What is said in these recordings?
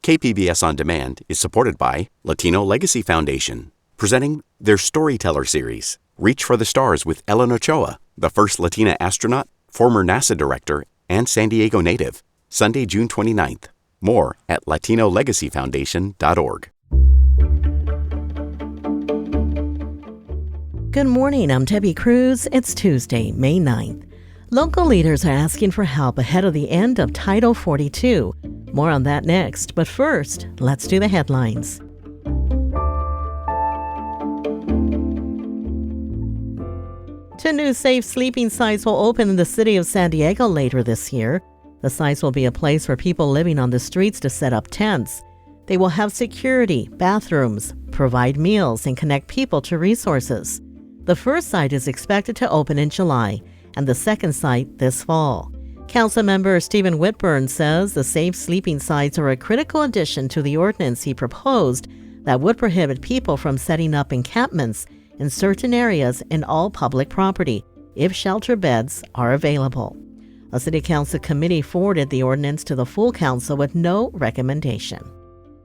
KPBS On Demand is supported by Latino Legacy Foundation, presenting their Storyteller series, Reach for the Stars with Ellen Ochoa, the first Latina astronaut, former NASA director, and San Diego native. Sunday, June 29th. More at latinolegacyfoundation.org. Good morning, I'm Debbie Cruz. It's Tuesday, May 9th. Local leaders are asking for help ahead of the end of Title 42. More on that next, but first, let's do the headlines. 2 new safe sleeping sites will open in the city of San Diego later this year. The sites will be a place for people living on the streets to set up tents. They will have security, bathrooms, provide meals, and connect people to resources. The first site is expected to open in July, and the second site this fall. Councilmember Stephen Whitburn says the safe sleeping sites are a critical addition to the ordinance he proposed that would prohibit people from setting up encampments in certain areas in all public property if shelter beds are available. A city council committee forwarded the ordinance to the full council with no recommendation.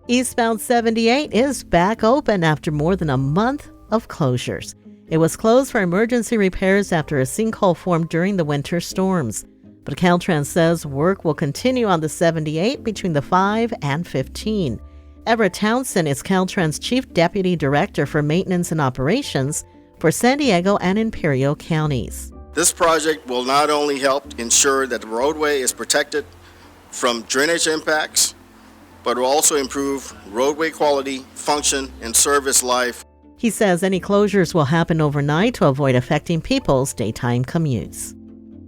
Eastbound 78 is back open after more than a month of closures. It was closed for emergency repairs after a sinkhole formed during the winter storms. But Caltrans says work will continue on the 78 between the 5 and 15. Everett Townsend is Caltrans Chief Deputy Director for Maintenance and Operations for San Diego and Imperial counties. This project will not only help ensure that the roadway is protected from drainage impacts, but will also improve roadway quality, function, and service life. He says any closures will happen overnight to avoid affecting people's daytime commutes.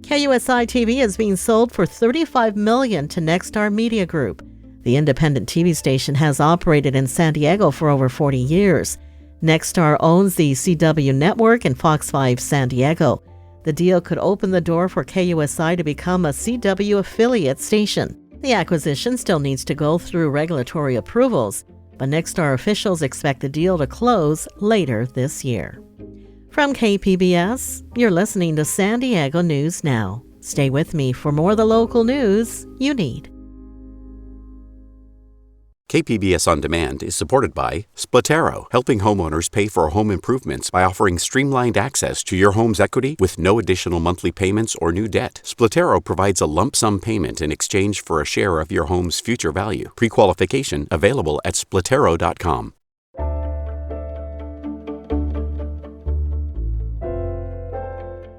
KUSI-TV is being sold for $35 million to Nexstar Media Group. The independent TV station has operated in San Diego for over 40 years. Nexstar owns the CW network and Fox 5 San Diego. The deal could open the door for KUSI to become a CW affiliate station. The acquisition still needs to go through regulatory approvals, but Nexstar officials expect the deal to close later this year. From KPBS, you're listening to San Diego News Now. Stay with me for more of the local news you need. KPBS On Demand is supported by Splatero, helping homeowners pay for home improvements by offering streamlined access to your home's equity with no additional monthly payments or new debt. Splatero provides a lump sum payment in exchange for a share of your home's future value. Pre-qualification available at splatero.com.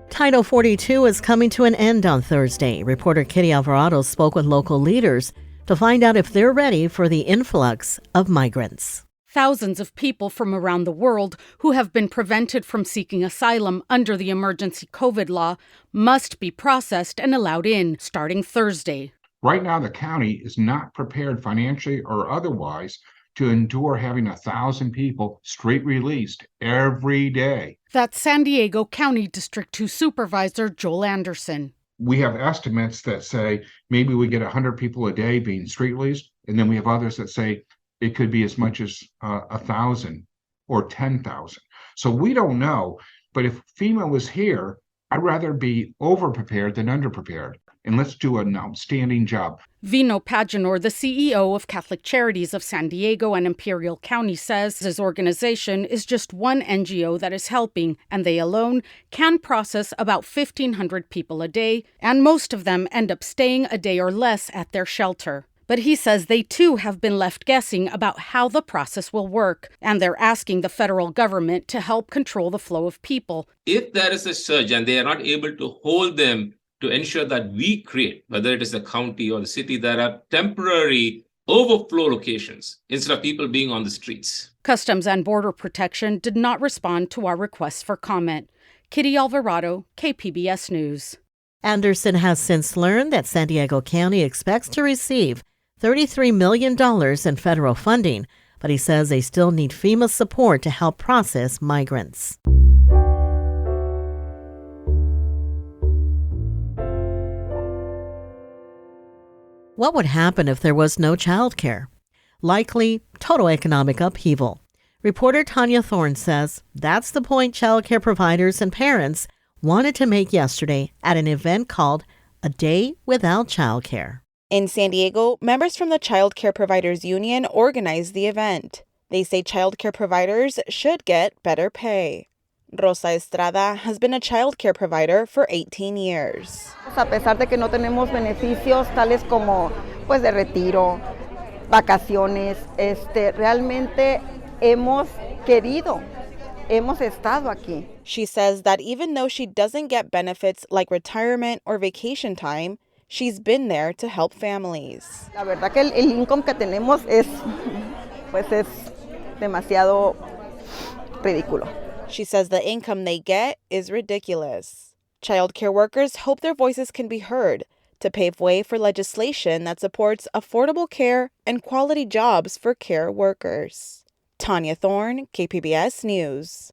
Title 42 is coming to an end on Thursday. Reporter Kitty Alvarado spoke with local leaders to find out if they're ready for the influx of migrants. Thousands of people from around the world who have been prevented from seeking asylum under the emergency COVID law must be processed and allowed in starting Thursday. Right now, the county is not prepared financially or otherwise to endure having 1,000 people straight released every day. That's San Diego County District 2 Supervisor Joel Anderson. We have estimates that say maybe we get 100 people a day being street released, and then we have others that say it could be as much as 1,000 or 10,000. So we don't know, but if FEMA was here, I'd rather be over-prepared than under-prepared, and let's do an outstanding job. Vino Paginor, the CEO of Catholic Charities of San Diego and Imperial County, says his organization is just one NGO that is helping, and they alone can process about 1,500 people a day, and most of them end up staying a day or less at their shelter. But he says they too have been left guessing about how the process will work, and they're asking the federal government to help control the flow of people. If there is a surge and they are not able to hold them to ensure that we create, whether it is the county or the city, there are temporary overflow locations instead of people being on the streets. Customs and Border Protection did not respond to our request for comment. Kitty Alvarado, KPBS News. Anderson has since learned that San Diego County expects to receive $33 million in federal funding, but he says they still need FEMA support to help process migrants. What would happen if there was no childcare? Likely total economic upheaval. Reporter Tanya Thorne says that's the point childcare providers and parents wanted to make yesterday at an event called A Day Without Childcare. In San Diego, members from the Child Care Providers Union organized the event. They say child care providers should get better pay. Rosa Estrada has been a child care provider for 18 years. A pesar de que no tenemos beneficios tales como pues de retiro, vacaciones, realmente hemos estado aquí. She says that even though she doesn't get benefits like retirement or vacation time, she's been there to help families. La verdad que el income que tenemos es demasiado ridículo. She says the income they get is ridiculous. Child care workers hope their voices can be heard to pave way for legislation that supports affordable care and quality jobs for care workers. Tanya Thorne, KPBS News.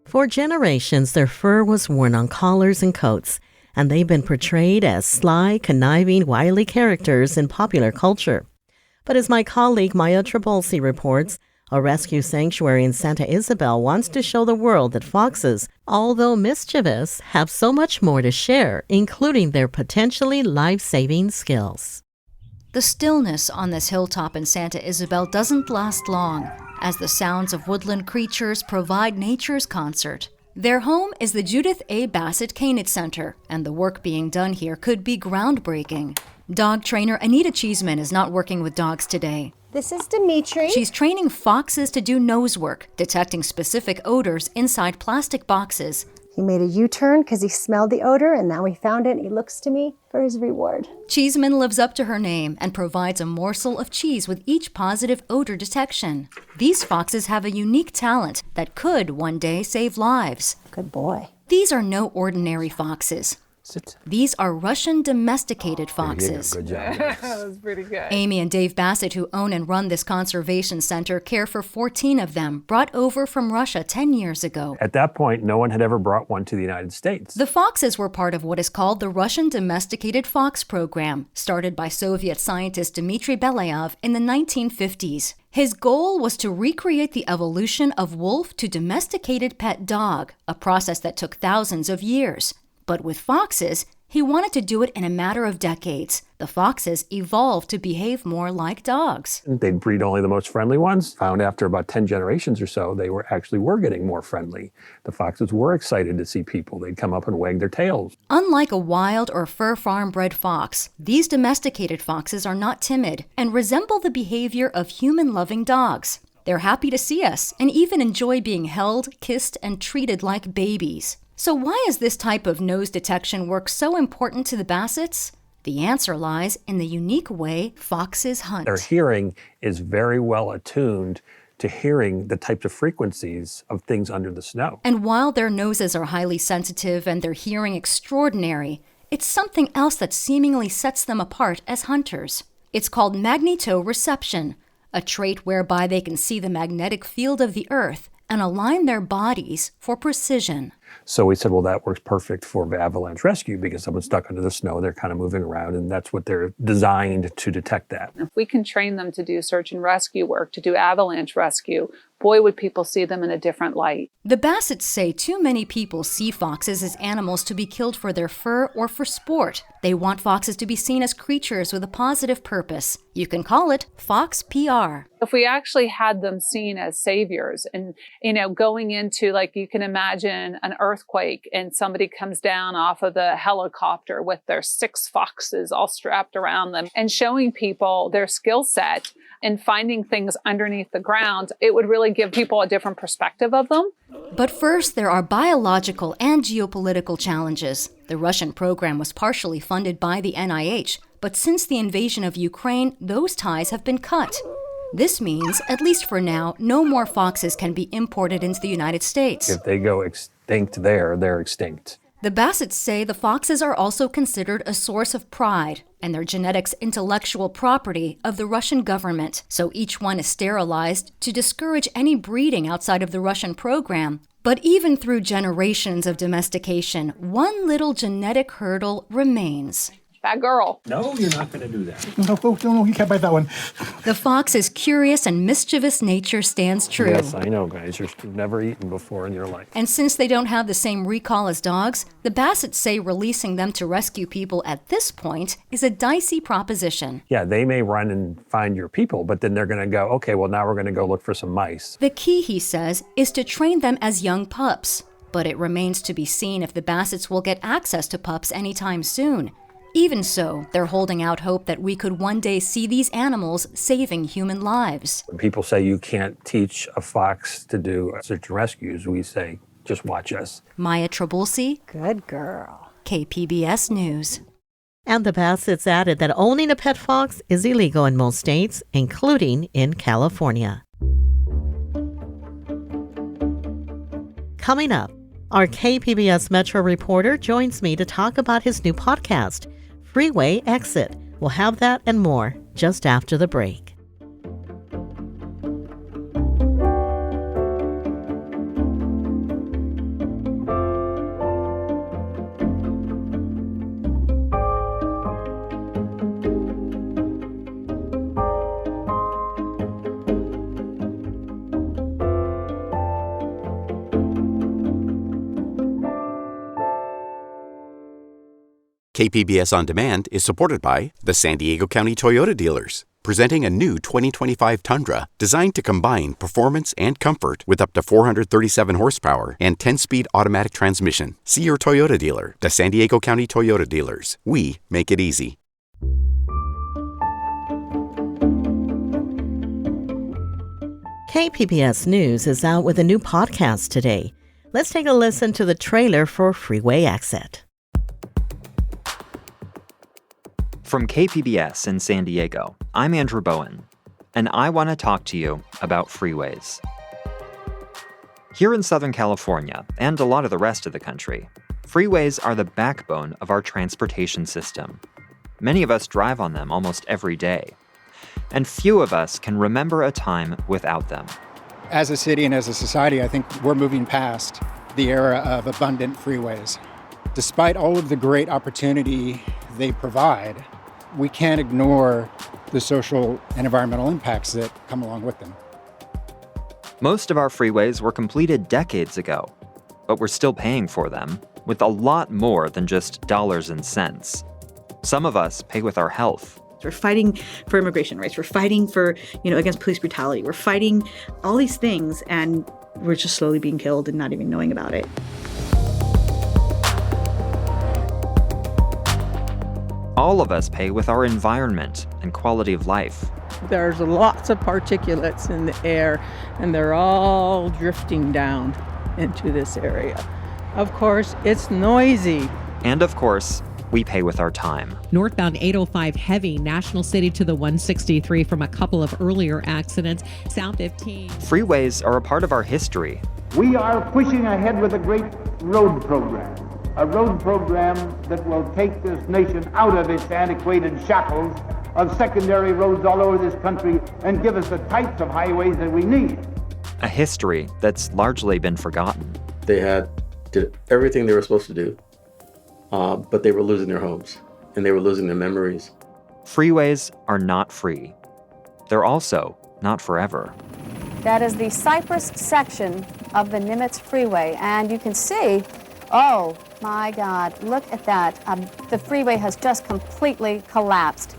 For generations, their fur was worn on collars and coats, and they've been portrayed as sly, conniving, wily characters in popular culture. But as my colleague Maya Trabulsi reports, a rescue sanctuary in Santa Ysabel wants to show the world that foxes, although mischievous, have so much more to share, including their potentially life-saving skills. The stillness on this hilltop in Santa Ysabel doesn't last long, as the sounds of woodland creatures provide nature's concert. Their home is the Judith A. Bassett Canid Center, and the work being done here could be groundbreaking. Dog trainer Anita Cheeseman is not working with dogs today. This is Dimitri. She's training foxes to do nose work, detecting specific odors inside plastic boxes. He made a U-turn because he smelled the odor, and now he found it, and he looks to me for his reward. Cheeseman lives up to her name and provides a morsel of cheese with each positive odor detection. These foxes have a unique talent that could one day save lives. Good boy. These are no ordinary foxes. These are Russian domesticated foxes. Good job. That was pretty good. Amy and Dave Bassett, who own and run this conservation center, care for 14 of them, brought over from Russia 10 years ago. At that point, no one had ever brought one to the United States. The foxes were part of what is called the Russian Domesticated Fox Program, started by Soviet scientist Dmitry Belyaev in the 1950s. His goal was to recreate the evolution of wolf to domesticated pet dog, a process that took thousands of years. But with foxes, he wanted to do it in a matter of decades. The foxes evolved to behave more like dogs. They'd breed only the most friendly ones. Found after about 10 generations or so, they were getting more friendly. The foxes were excited to see people. They'd come up and wag their tails. Unlike a wild or fur farm-bred fox, these domesticated foxes are not timid and resemble the behavior of human-loving dogs. They're happy to see us and even enjoy being held, kissed, and treated like babies. So why is this type of nose detection work so important to the Bassets? The answer lies in the unique way foxes hunt. Their hearing is very well attuned to hearing the types of frequencies of things under the snow. And while their noses are highly sensitive and their hearing extraordinary, it's something else that seemingly sets them apart as hunters. It's called magnetoreception, a trait whereby they can see the magnetic field of the Earth and align their bodies for precision. So we said, well, that works perfect for avalanche rescue because someone's stuck under the snow, they're kind of moving around, and that's what they're designed to detect that. If we can train them to do search and rescue work, to do avalanche rescue, boy, would people see them in a different light. The Bassets say too many people see foxes as animals to be killed for their fur or for sport. They want foxes to be seen as creatures with a positive purpose. You can call it Fox PR. If we actually had them seen as saviors and, going into, like, you can imagine an earthquake and somebody comes down off of the helicopter with their 6 foxes all strapped around them and showing people their skill set and finding things underneath the ground, it would really give people a different perspective of them. But first, there are biological and geopolitical challenges. The Russian program was partially funded by the NIH, but since the invasion of Ukraine, those ties have been cut. This means, at least for now, no more foxes can be imported into the United States. If they go extinct there, they're extinct. The Bassets say the foxes are also considered a source of pride, and their genetics intellectual property of the Russian government, so each one is sterilized to discourage any breeding outside of the Russian program. But even through generations of domestication, one little genetic hurdle remains. Bad girl. No, you're not going to do that. No, you can't bite that one. The fox's curious and mischievous nature stands true. Yes, I know, guys. You've never eaten before in your life. And since they don't have the same recall as dogs, the Bassets say releasing them to rescue people at this point is a dicey proposition. Yeah, they may run and find your people, but then they're going to go, okay, well, now we're going to go look for some mice. The key, he says, is to train them as young pups. But it remains to be seen if the Bassets will get access to pups anytime soon. Even so, they're holding out hope that we could one day see these animals saving human lives. When people say you can't teach a fox to do search and rescues, we say, just watch us. Maya Trabulsi. Good girl. KPBS News. And the Bassets added that owning a pet fox is illegal in most states, including in California. Coming up, our KPBS Metro reporter joins me to talk about his new podcast, Freeway Exit. We'll have that and more just after the break. KPBS On Demand is supported by the San Diego County Toyota dealers, presenting a new 2025 Tundra designed to combine performance and comfort with up to 437 horsepower and 10-speed automatic transmission. See your Toyota dealer, the San Diego County Toyota dealers. We make it easy. KPBS News is out with a new podcast today. Let's take a listen to the trailer for Freeway Exit. From KPBS in San Diego, I'm Andrew Bowen, and I want to talk to you about freeways. Here in Southern California, and a lot of the rest of the country, freeways are the backbone of our transportation system. Many of us drive on them almost every day, and few of us can remember a time without them. As a city and as a society, I think we're moving past the era of abundant freeways. Despite all of the great opportunity they provide, we can't ignore the social and environmental impacts that come along with them. Most of our freeways were completed decades ago, but we're still paying for them with a lot more than just dollars and cents. Some of us pay with our health. We're fighting for immigration rights. We're fighting for, against police brutality. We're fighting all these things, and we're just slowly being killed and not even knowing about it. All of us pay with our environment and quality of life. There's lots of particulates in the air, and they're all drifting down into this area. Of course, it's noisy. And of course, we pay with our time. Northbound 805 heavy, National City to the 163 from a couple of earlier accidents. South 15. Freeways are a part of our history. We are pushing ahead with a great road program. A road program that will take this nation out of its antiquated shackles of secondary roads all over this country and give us the types of highways that we need. A history that's largely been forgotten. They did everything they were supposed to do, but they were losing their homes and they were losing their memories. Freeways are not free. They're also not forever. That is the Cypress section of the Nimitz Freeway, and you can see, oh my God, look at that. The freeway has just completely collapsed.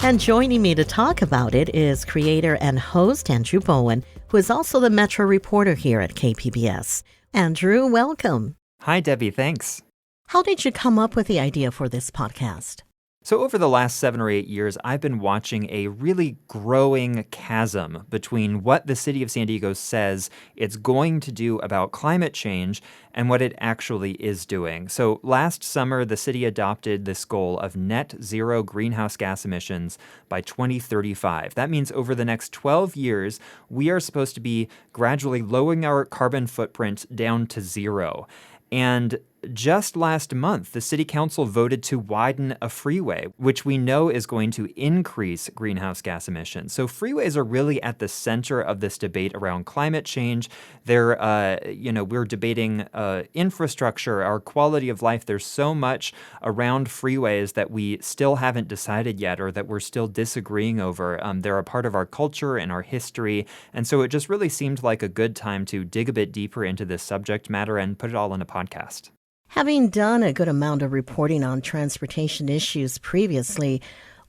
And joining me to talk about it is creator and host Andrew Bowen, who is also the Metro reporter here at KPBS. Andrew, welcome. Hi, Debbie. Thanks. How did you come up with the idea for this podcast? So over the last 7 or 8 years, I've been watching a really growing chasm between what the city of San Diego says it's going to do about climate change and what it actually is doing. So last summer, the city adopted this goal of net zero greenhouse gas emissions by 2035. That means over the next 12 years, we are supposed to be gradually lowering our carbon footprint down to zero. And just last month, the city council voted to widen a freeway, which we know is going to increase greenhouse gas emissions. So freeways are really at the center of this debate around climate change. We're debating infrastructure, our quality of life. There's so much around freeways that we still haven't decided yet, or that we're still disagreeing over. They're a part of our culture and our history. And so it just really seemed like a good time to dig a bit deeper into this subject matter and put it all in a podcast. Having done a good amount of reporting on transportation issues previously,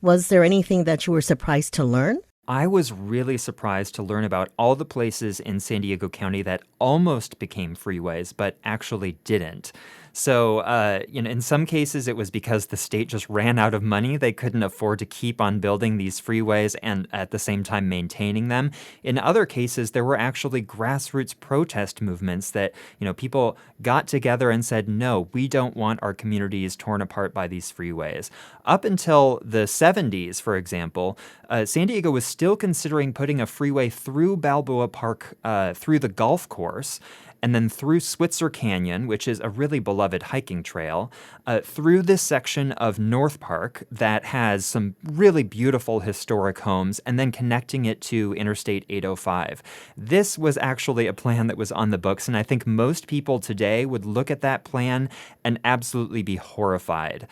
was there anything that you were surprised to learn? I was really surprised to learn about all the places in San Diego County that almost became freeways, but actually didn't. So, in some cases, it was because the state just ran out of money. They couldn't afford to keep on building these freeways and at the same time maintaining them. In other cases, there were actually grassroots protest movements that, people got together and said, no, we don't want our communities torn apart by these freeways. Up until the 70s, for example, San Diego was still considering putting a freeway through Balboa Park, through the golf course, and then through Switzer Canyon, which is a really beloved hiking trail, through this section of North Park that has some really beautiful historic homes, and then connecting it to Interstate 805. This was actually a plan that was on the books, and I think most people today would look at that plan and absolutely be horrified.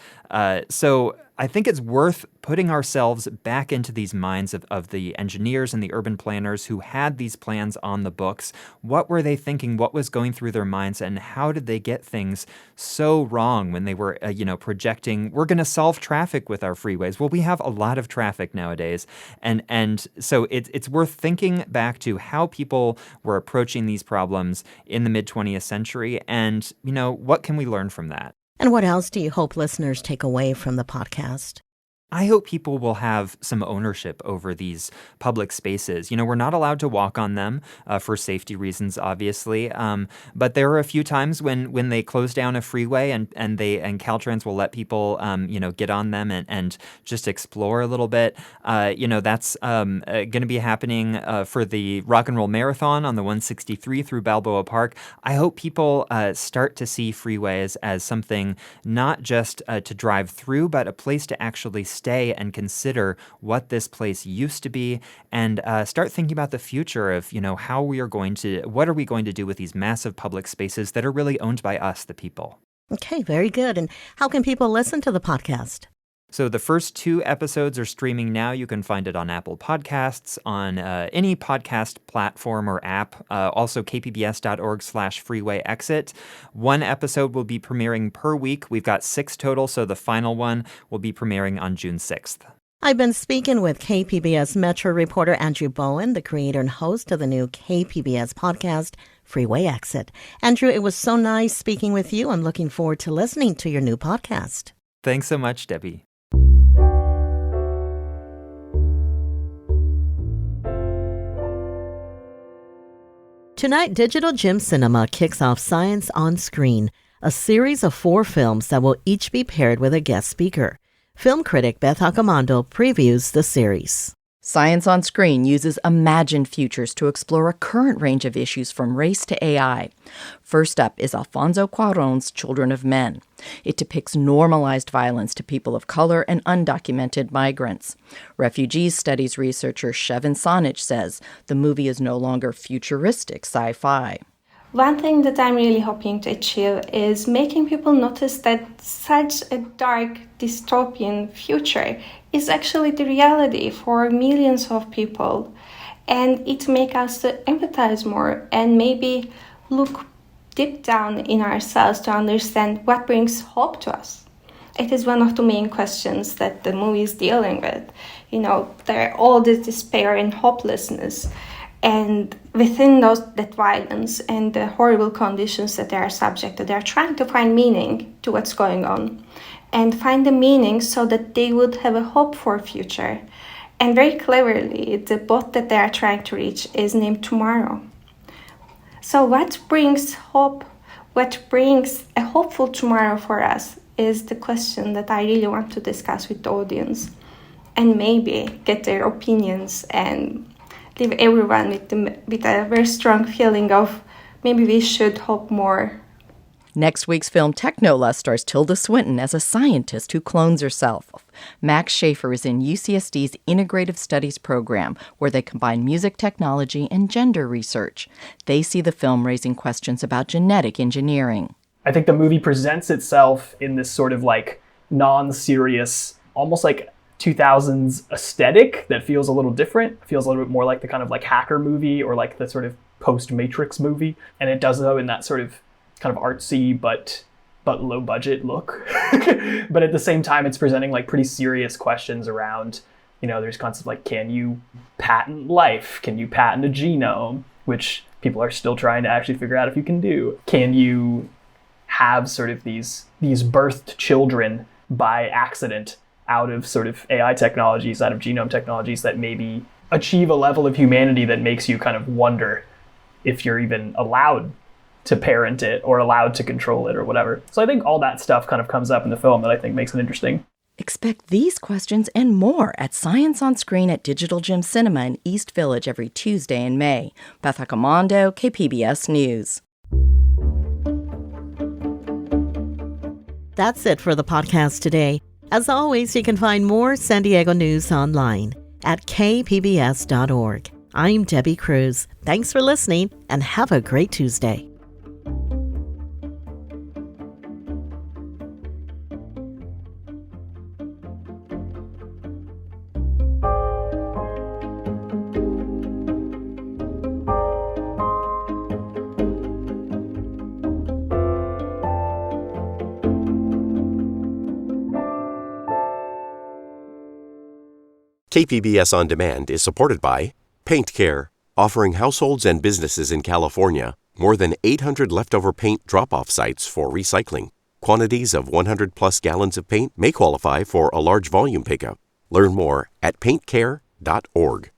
So I think it's worth putting ourselves back into these minds of the engineers and the urban planners who had these plans on the books. What were they thinking? What was going through their minds? And how did they get things so wrong when they were, projecting, we're going to solve traffic with our freeways? Well, we have a lot of traffic nowadays. And so it's worth thinking back to how people were approaching these problems in the mid-20th century. And, what can we learn from that? And what else do you hope listeners take away from the podcast? I hope people will have some ownership over these public spaces. We're not allowed to walk on them for safety reasons, obviously. But there are a few times when they close down a freeway and Caltrans will let people, get on them and just explore a little bit. That's going to be happening for the Rock and Roll Marathon on the 163 through Balboa Park. I hope people start to see freeways as something not just to drive through, but a place to actually stay and consider what this place used to be, and start thinking about the future of, what are we going to do with these massive public spaces that are really owned by us, the people. Okay, very good. And how can people listen to the podcast? So the first 2 episodes are streaming now. You can find it on Apple Podcasts, on any podcast platform or app. Also, kpbs.org/Freeway Exit. 1 episode will be premiering per week. We've got 6 total, so the final one will be premiering on June 6th. I've been speaking with KPBS Metro reporter Andrew Bowen, the creator and host of the new KPBS podcast, Freeway Exit. Andrew, it was so nice speaking with you. I'm looking forward to listening to your new podcast. Thanks so much, Debbie. Tonight, Digital Gym Cinema kicks off Science on Screen, a series of 4 films that will each be paired with a guest speaker. Film critic Beth Accomando previews the series. Science on Screen uses imagined futures to explore a current range of issues from race to AI. First up is Alfonso Cuarón's Children of Men. It depicts normalized violence to people of color and undocumented migrants. Refugees Studies researcher Shevin Sonich says the movie is no longer futuristic sci-fi. One thing that I'm really hoping to achieve is making people notice that such a dark, dystopian future is actually the reality for millions of people. And it makes us to empathize more and maybe look deep down in ourselves to understand what brings hope to us. It is one of the main questions that the movie is dealing with. There are all this despair and hopelessness. And within that violence and the horrible conditions that they are subject to, they are trying to find meaning to what's going on and find the meaning so that they would have a hope for a future. And very cleverly, the boat that they are trying to reach is named Tomorrow. So what brings hope, what brings a hopeful tomorrow for us is the question that I really want to discuss with the audience and maybe get their opinions and leave everyone with a very strong feeling of maybe we should hope more. Next week's film Technolust stars Tilda Swinton as a scientist who clones herself. Max Schaefer is in UCSD's Integrative Studies program, where they combine music technology and gender research. They see the film raising questions about genetic engineering. I think the movie presents itself in this sort of like non-serious, almost like 2000s aesthetic that feels a little different. It feels a little bit more like the kind of like hacker movie or like the sort of post-Matrix movie. And it does so in that sort of kind of artsy but low budget look. But at the same time, it's presenting like pretty serious questions around, there's concepts like, can you patent life? Can you patent a genome? Which people are still trying to actually figure out if you can do. Can you have sort of these birthed children by accident out of sort of AI technologies, out of genome technologies that maybe achieve a level of humanity that makes you kind of wonder if you're even allowed to parent it or allowed to control it or whatever. So I think all that stuff kind of comes up in the film that I think makes it interesting. Expect these questions and more at Science on Screen at Digital Gem Cinema in East Village every Tuesday in May. Beth Accomando, KPBS News. That's it for the podcast today. As always, you can find more San Diego news online at kpbs.org. I'm Debbie Cruz. Thanks for listening and have a great Tuesday. KPBS On Demand is supported by Paint Care, offering households and businesses in California more than 800 leftover paint drop-off sites for recycling. Quantities of 100-plus gallons of paint may qualify for a large volume pickup. Learn more at paintcare.org.